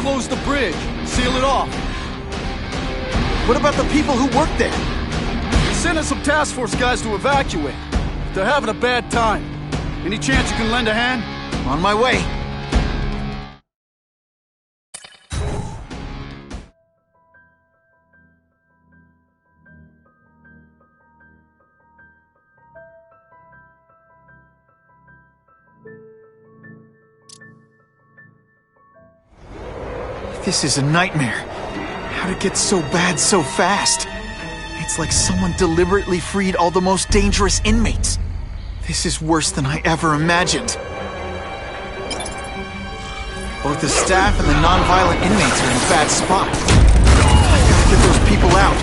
close the bridge. Seal it off. What about the people who work there? They sent us some task force guys to evacuate. They're having a bad time. Any chance you can lend a hand? On my way. This is a nightmare. How'd it get so bad so fast? It's like someone deliberately freed all the most dangerous inmates. This is worse than I ever imagined. Both the staff and the non-violent inmates are in a bad spot. I've got to get those people out.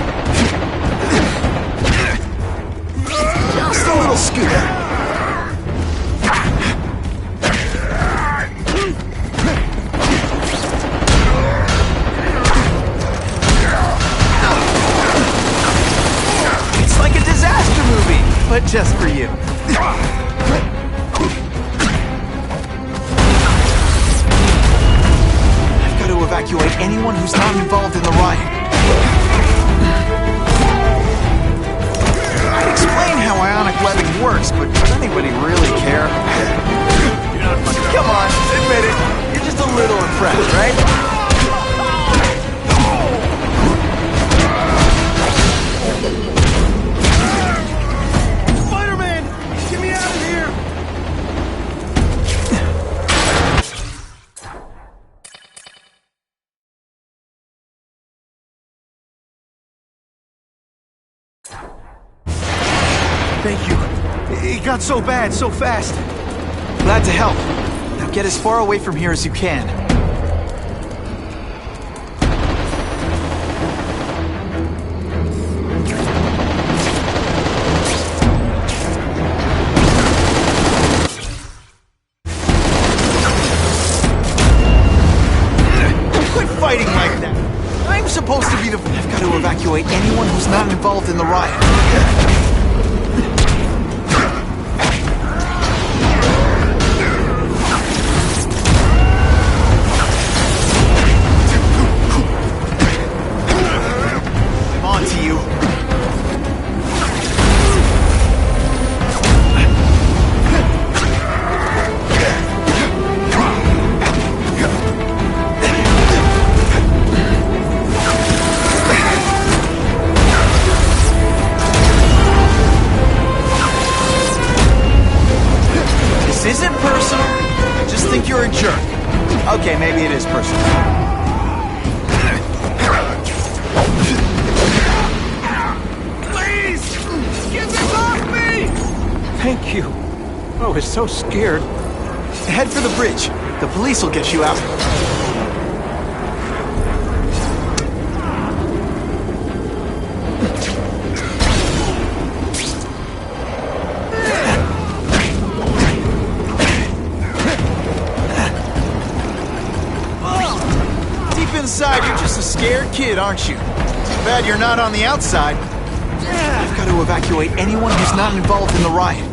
Just a little scoot. But just for you. I've got to evacuate anyone who's not involved in the riot. I'd explain how ionic webbing works, but does anybody really care? Come on, admit it. You're just a little impressed, right? Thank you. It got so bad, so fast. Glad to help. Now get as far away from here as you can. Quit fighting like that. I'm supposed to be the... I've got to evacuate anyone who's not involved in the riot. This isn't personal. I just think you're a jerk. Okay, maybe it is personal. Please! Get this off me! Thank you. I was so scared. Head for the bridge. The police will get you out. Inside, you're just a scared kid, aren't you? Too bad you're not on the outside. I've got to evacuate anyone who's not involved in the riot.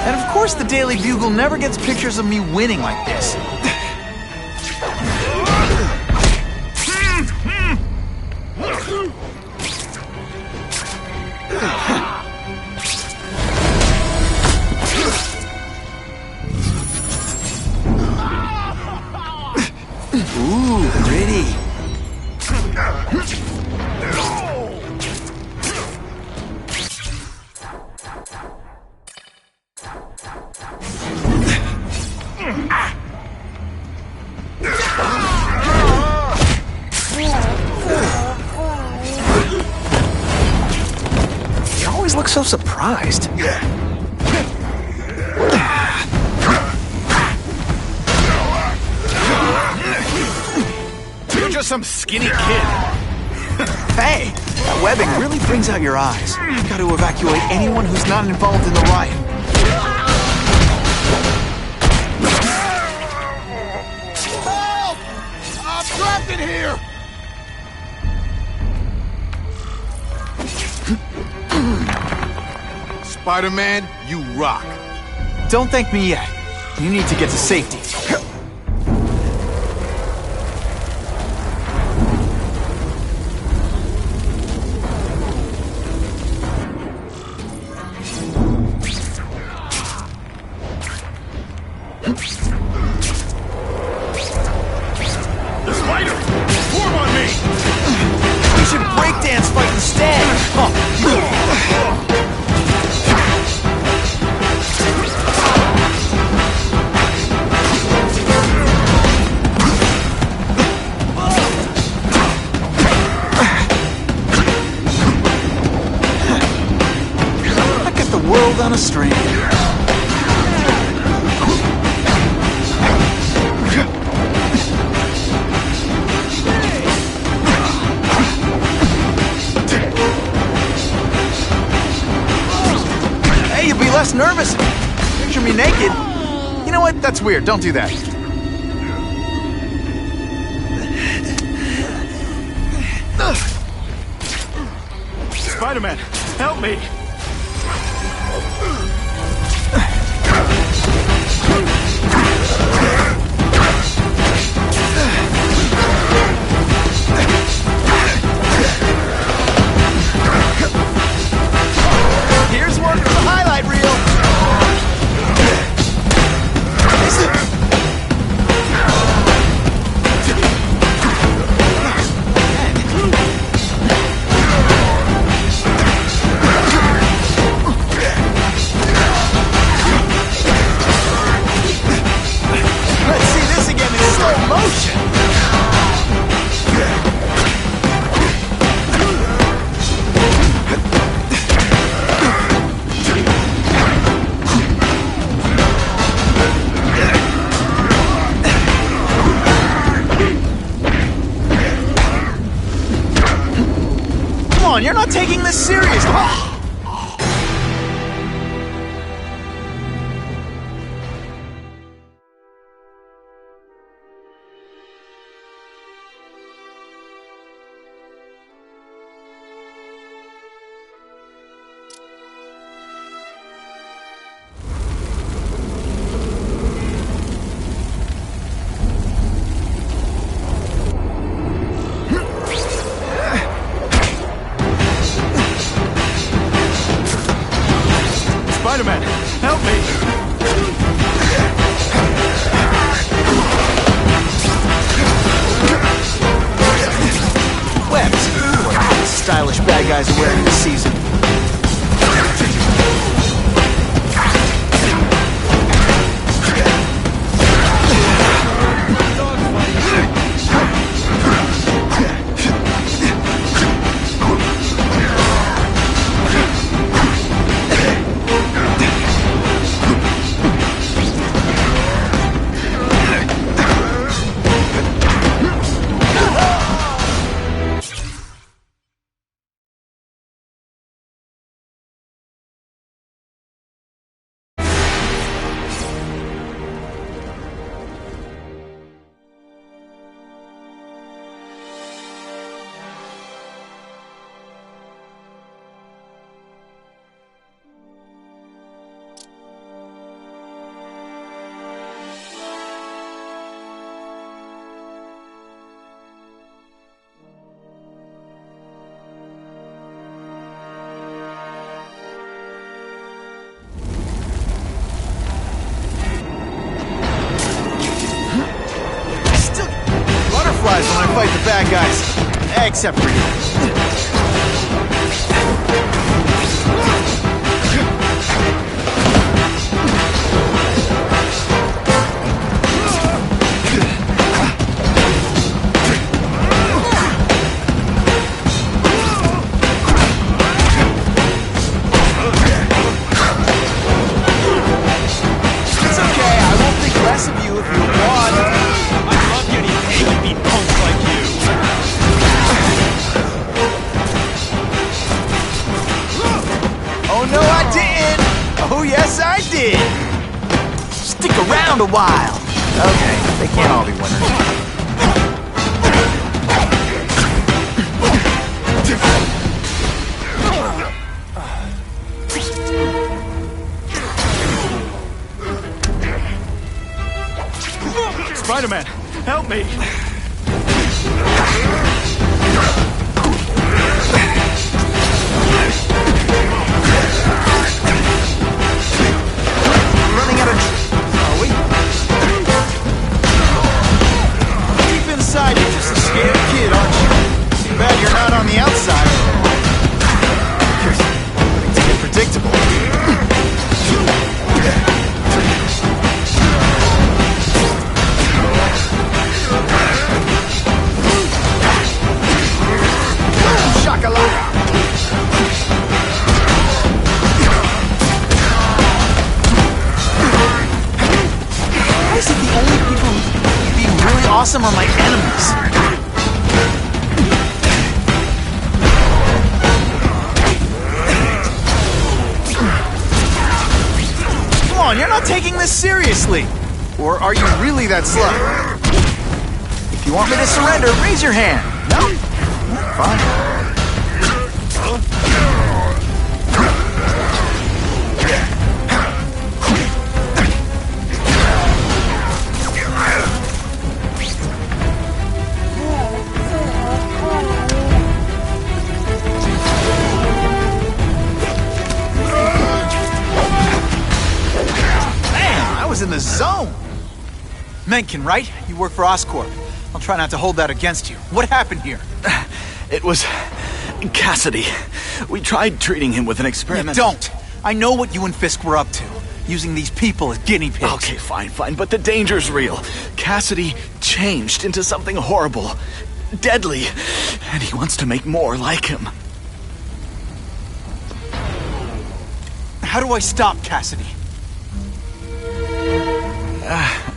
And of course the Daily Bugle never gets pictures of me winning like this. Ooh, pretty. You always look so surprised. Just some skinny kid. Hey, that webbing really brings out your eyes. I've got to evacuate anyone who's not involved in the riot. Help! I'm trapped in here! Spider-Man, you rock. Don't thank me yet. You need to get to safety. On a string. Hey, you'll be less nervous. Picture me naked. You know what? That's weird. Don't do that. Spider-Man, help me! Here's one for the highlight reel. Let's see this again in slow motion. Come on, you're not taking this seriously. Spider-Man, help me! Webs. What stylish bad guys are wearing this season. When I fight the bad guys, except for you. It's okay, I won't think less of you if you want. I love getting paid to beat punks like you. Oh no, I didn't! Oh yes, I did! Stick around a while! Okay, they can't all be winners. Spider-Man, help me! Running out of... Are we? Deep inside, you're just a scared kid, aren't you? Too bad you're not on the outside. Things get predictable. Shakalaka! Why is it the only people who be really awesome are my enemies? Come on, you're not taking this seriously. Or are you really that slow? If you want me to surrender, raise your hand. No? Fine. In the zone. Mencken, right? You work for Oscorp. I'll try not to hold that against you. What happened here? It was Cassidy. We tried treating him with an experiment. Don't! I know what you and Fisk were up to. Using these people as guinea pigs. Okay, fine, but the danger's real. Cassidy changed into something horrible, deadly, and he wants to make more like him. How do I stop Cassidy?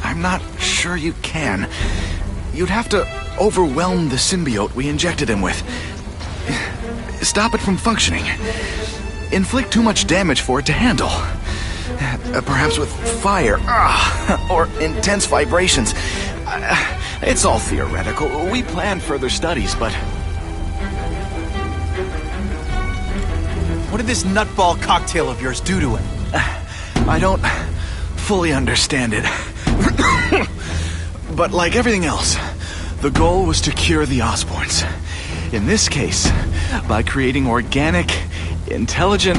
I'm not sure you can. You'd have to overwhelm the symbiote we injected him with. Stop it from functioning. Inflict too much damage for it to handle. Perhaps with fire, or intense vibrations. It's all theoretical. We planned further studies, but... What did this nutball cocktail of yours do to him? I don't fully understand it. But like everything else, the goal was to cure the Osborns. In this case, by creating organic, intelligent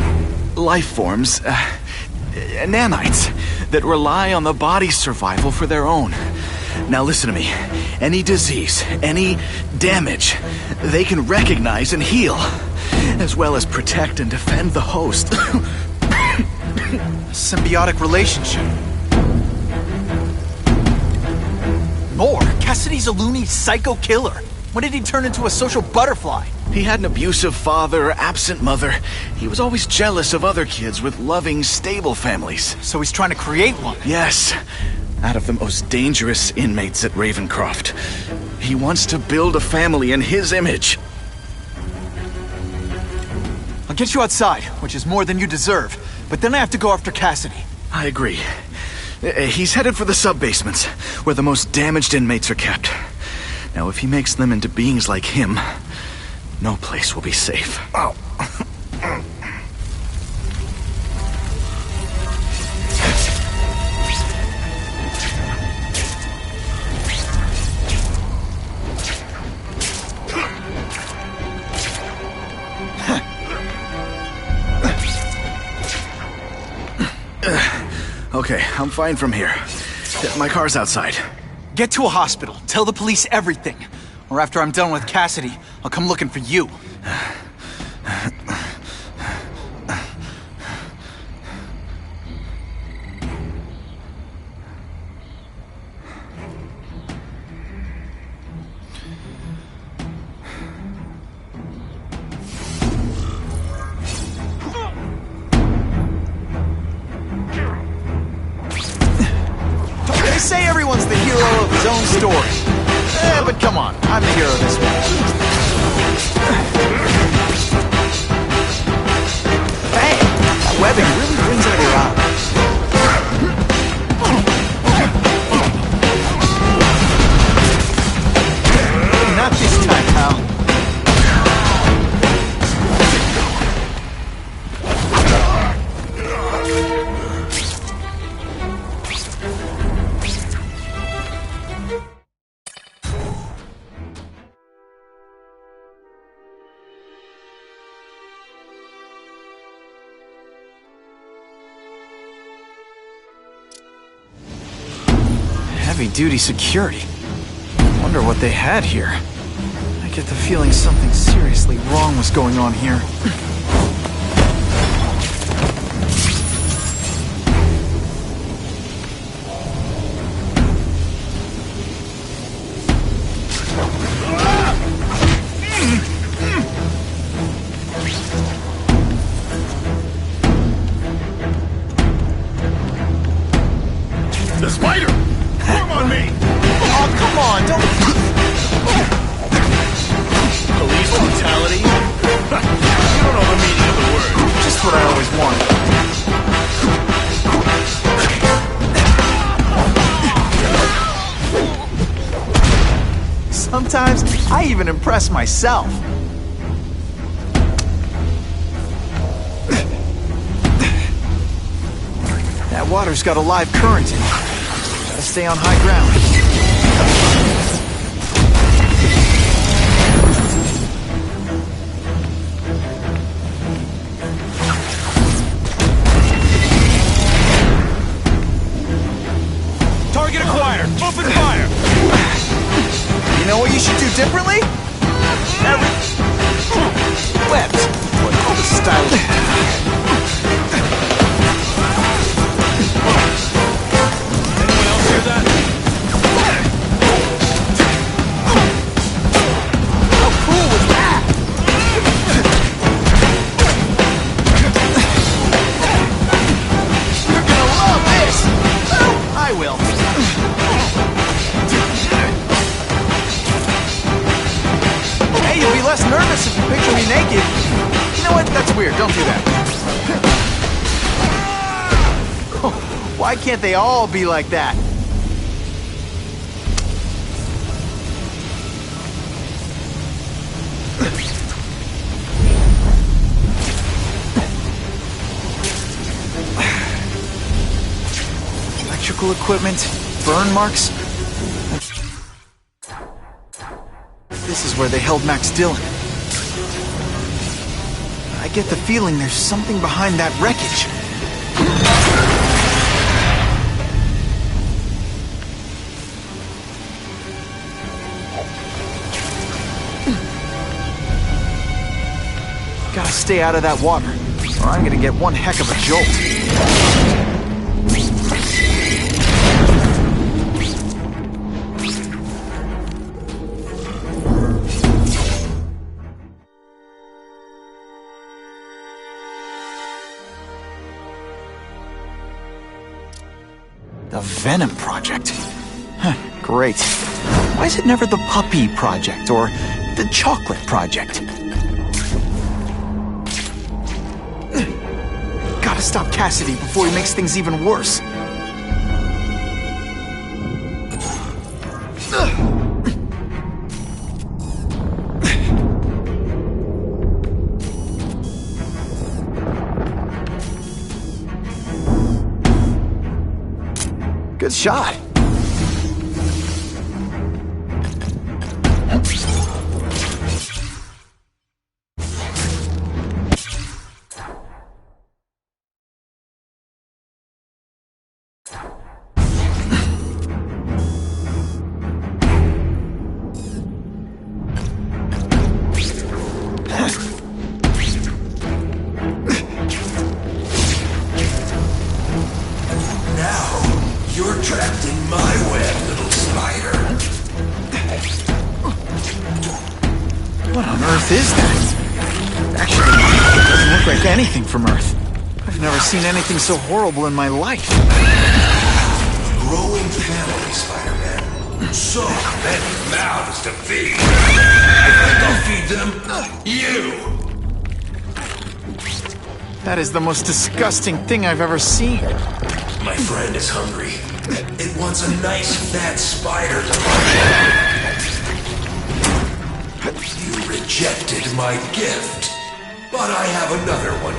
life forms, nanites, that rely on the body's survival for their own. Now listen to me. Any disease, any damage, they can recognize and heal, as well as protect and defend the host. Symbiotic relationship. More? Cassidy's a loony psycho killer. When did he turn into a social butterfly? He had an abusive father, absent mother. He was always jealous of other kids with loving, stable families. So he's trying to create one? Yes. Out of the most dangerous inmates at Ravencroft. He wants to build a family in his image. I'll get you outside, which is more than you deserve. But then I have to go after Cassidy. I agree. He's headed for the sub-basements, where the most damaged inmates are kept. Now, if he makes them into beings like him, no place will be safe. Oh. Okay, I'm fine from here. My car's outside. Get to a hospital. Tell the police everything. Or after I'm done with Cassidy, I'll come looking for you. They say everyone's the hero of his own story. But come on, I'm the hero of this one. Hey, that webbing really brings out your eyes. Not this time, pal. heavy-duty security. Wonder what they had here. I get the feeling something seriously wrong was going on here. The spider! Form on me! Oh, come on, don't... Police brutality? You don't know the meaning of the word. Just what I always wanted. Sometimes, I even impress myself. That water's got a live current in it. Gotta stay on high ground. Target acquired! Open fire! You know what you should do differently? Webbed. What all the stylish. Anyone else hear that? How cool was that? You're gonna love this! I will. Hey, you'll be less nervous if you picture me naked. You know what? That's weird. Don't do that. Why can't they all be like that? Electrical equipment, burn marks. This is where they held Max Dillon. I get the feeling there's something behind that wreckage. Gotta stay out of that water, or I'm gonna get one heck of a jolt. The Venom Project. Huh, great. Why is it never the Puppy Project or the Chocolate Project? Gotta stop Cassidy before he makes things even worse. Good shot. You're trapped in my web, little spider. What on earth is that? Actually, it doesn't look like anything from Earth. I've never seen anything so horrible in my life. Growing family, Spider-Man. So many mouths to feed. I'll feed them you. That is the most disgusting thing I've ever seen. My friend is hungry. It wants a nice fat spider to bite. You rejected my gift, but I have another one.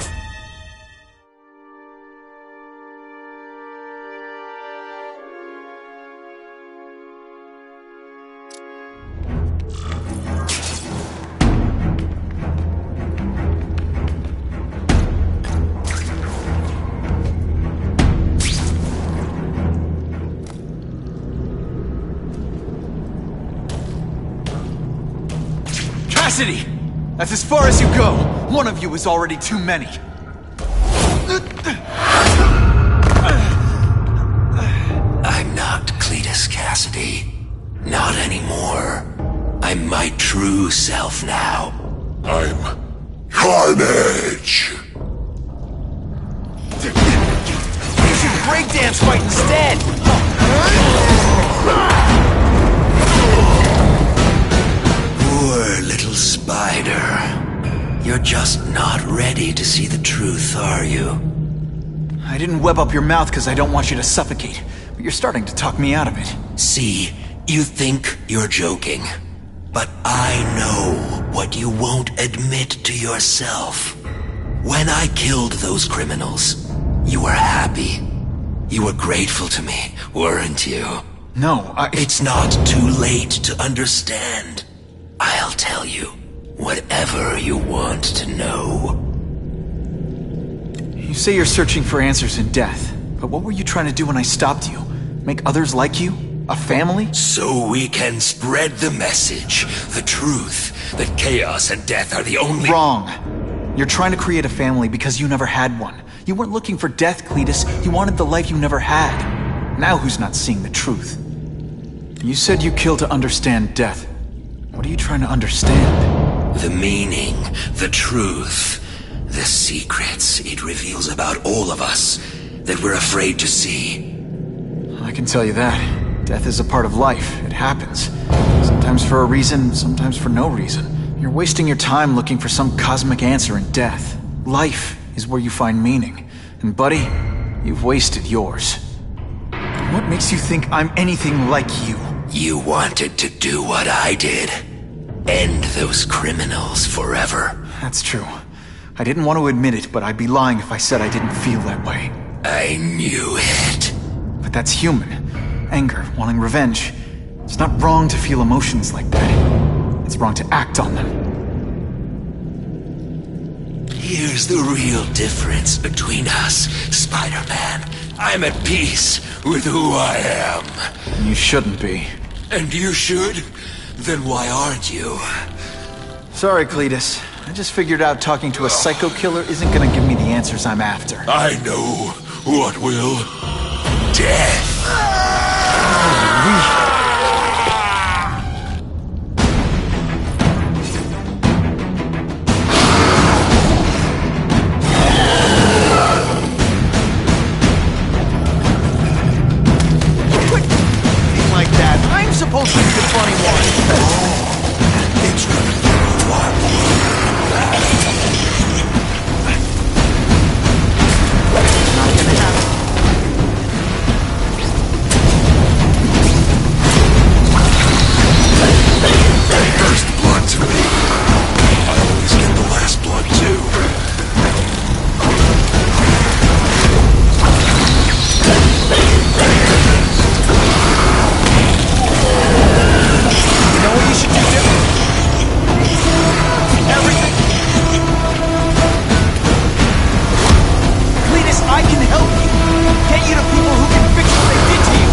city! That's as far as you go. One of you is already too many. I'm not Cletus Cassidy. Not anymore. I'm my true self now. I'm Carnage! You should breakdance fight instead! Poor little spider. You're just not ready to see the truth, are you? I didn't web up your mouth because I don't want you to suffocate, but you're starting to talk me out of it. See, you think you're joking. But I know what you won't admit to yourself. When I killed those criminals, you were happy. You were grateful to me, weren't you? No, It's not too late to understand. I'll tell you whatever you want to know. You say you're searching for answers in death, but what were you trying to do when I stopped you? Make others like you? A family? So we can spread the message, the truth, that chaos and death are the only— Wrong. You're trying to create a family because you never had one. You weren't looking for death, Cletus. You wanted the life you never had. Now who's not seeing the truth? You said you killed to understand death. What are you trying to understand? The meaning, the truth, the secrets it reveals about all of us that we're afraid to see. I can tell you that. Death is a part of life. It happens. Sometimes for a reason, sometimes for no reason. You're wasting your time looking for some cosmic answer in death. Life is where you find meaning. And buddy, you've wasted yours. What makes you think I'm anything like you? You wanted to do what I did. End those criminals forever. That's true. I didn't want to admit it, but I'd be lying if I said I didn't feel that way. I knew it. But that's human. Anger, wanting revenge. It's not wrong to feel emotions like that. It's wrong to act on them. Here's the real difference between us, Spider-Man. I'm at peace with who I am. You shouldn't be. And you should? Then why aren't you? Sorry, Cletus. I just figured out talking to a psycho killer isn't gonna give me the answers I'm after. I know what will. Death. Like that. I'm supposed to be the funny one. It's gonna be what? Not gonna happen. First blood to me. I always get the last blood too. You know what you should do different? Everything. Cletus, I can help you. Get you to people who can fix what they did to you.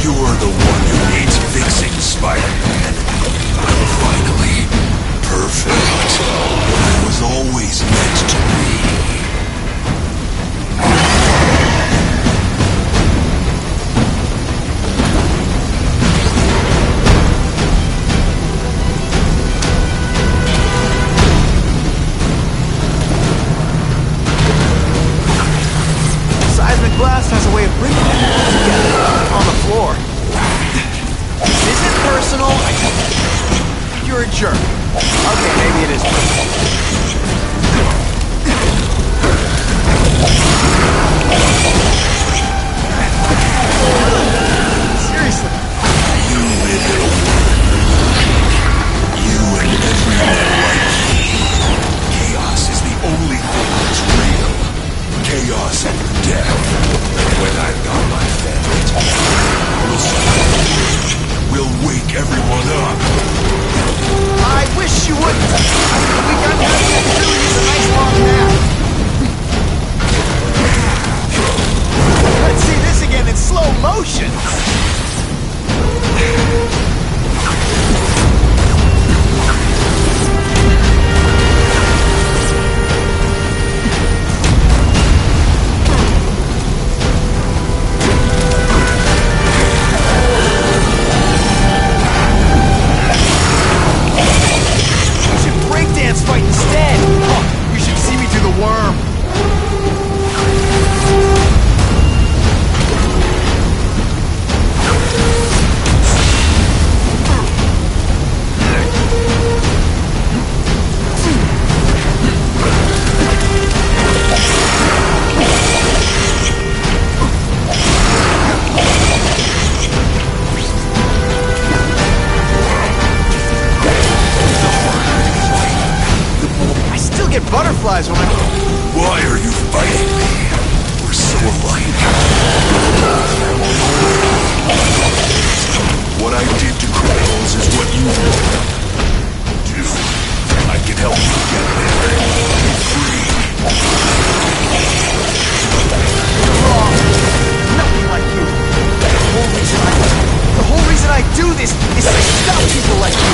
You're the one who needs fixing, Spider-Man. I'm finally perfect. I was always meant to be. Seismic blast has a way of bringing people together on the floor. This isn't personal. You're a jerk. Okay, maybe it is personal. Seriously. You live in a world. You and everyone like you. Chaos is the only thing that's real. Chaos and death. When I've got my family together, we'll wake everyone up. I wish you wouldn't. We got nothing to do with a nice long nap. realize when Why are you fighting me? We're so alike. What I did to criminals is what you do. I can help you get there. Be free. You're wrong. Nothing like you. The whole reason I do this is to stop people like you.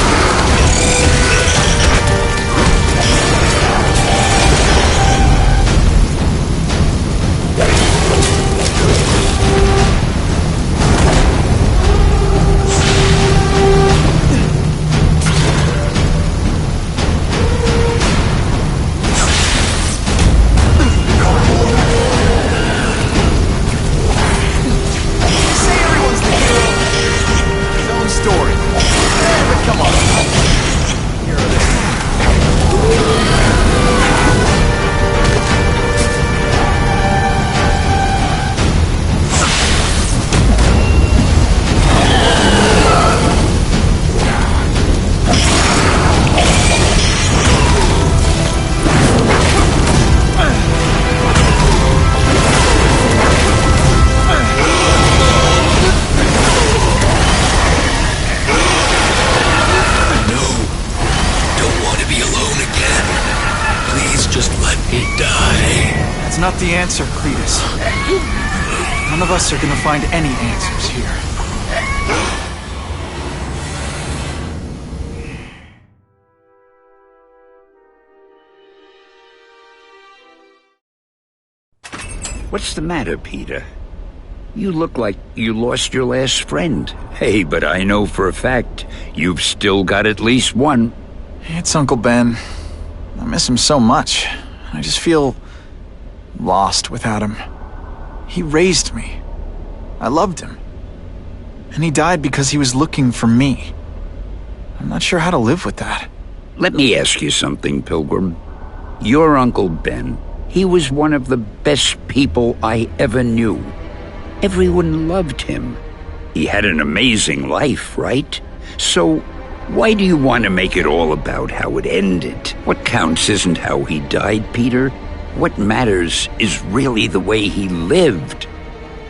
Not the answer, Cletus. None of us are gonna find any answers here. What's the matter, Peter? You look like you lost your last friend. Hey, but I know for a fact you've still got at least one. It's Uncle Ben. I miss him so much. I just feel lost without him. He raised me. I loved him. And he died because he was looking for me. I'm not sure how to live with that. Let me ask you something, Pilgrim. Your Uncle Ben, he was one of the best people I ever knew. Everyone loved him. He had an amazing life, right? So, why do you want to make it all about how it ended? What counts isn't how he died, Peter. What matters is really the way he lived.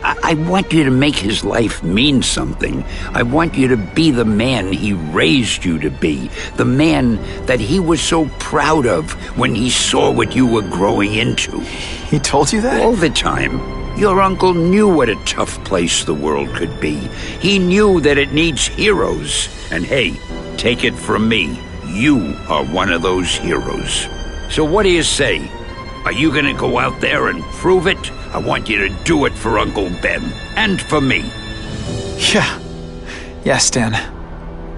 I want you to make his life mean something. I want you to be the man he raised you to be. The man that he was so proud of when he saw what you were growing into. He told you that? All the time. Your uncle knew what a tough place the world could be. He knew that it needs heroes. And hey, take it from me, you are one of those heroes. So what do you say? Are you gonna go out there and prove it? I want you to do it for Uncle Ben, and for me. Yeah. Yes, Dan.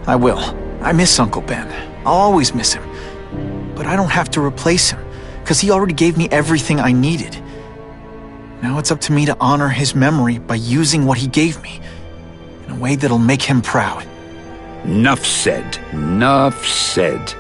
I will. I miss Uncle Ben. I'll always miss him. But I don't have to replace him, because he already gave me everything I needed. Now it's up to me to honor his memory by using what he gave me, in a way that'll make him proud. Nuff said. Nuff said.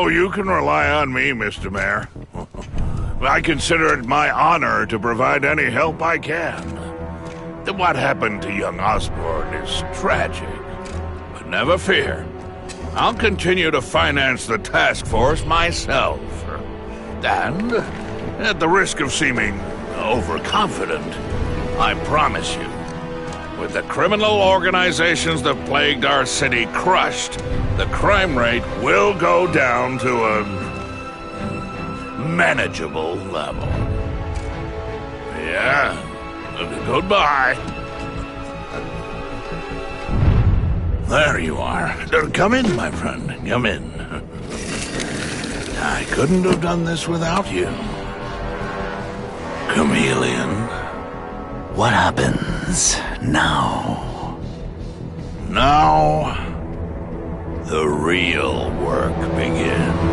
Oh, you can rely on me, Mr. Mayor. I consider it my honor to provide any help I can. What happened to young Osborn is tragic, but never fear. I'll continue to finance the task force myself. And, at the risk of seeming overconfident, I promise you, with the criminal organizations that plagued our city crushed, the crime rate will go down to a manageable level. Yeah, goodbye. There you are. Come in, my friend. Come in. I couldn't have done this without you. Chameleon. What happens now? Now, the real work begins.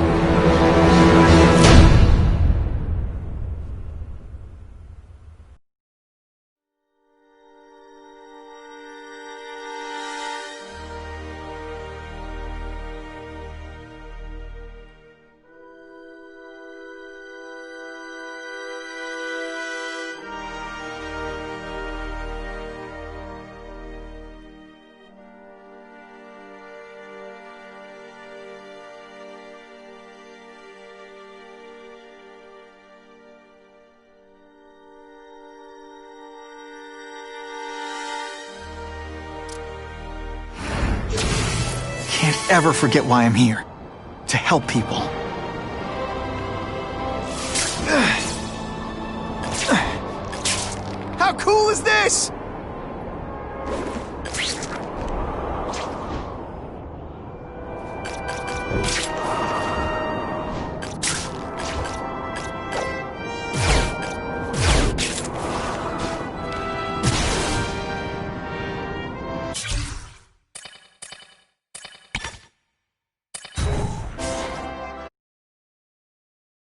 Can't ever forget why I'm here. To help people. How cool is this?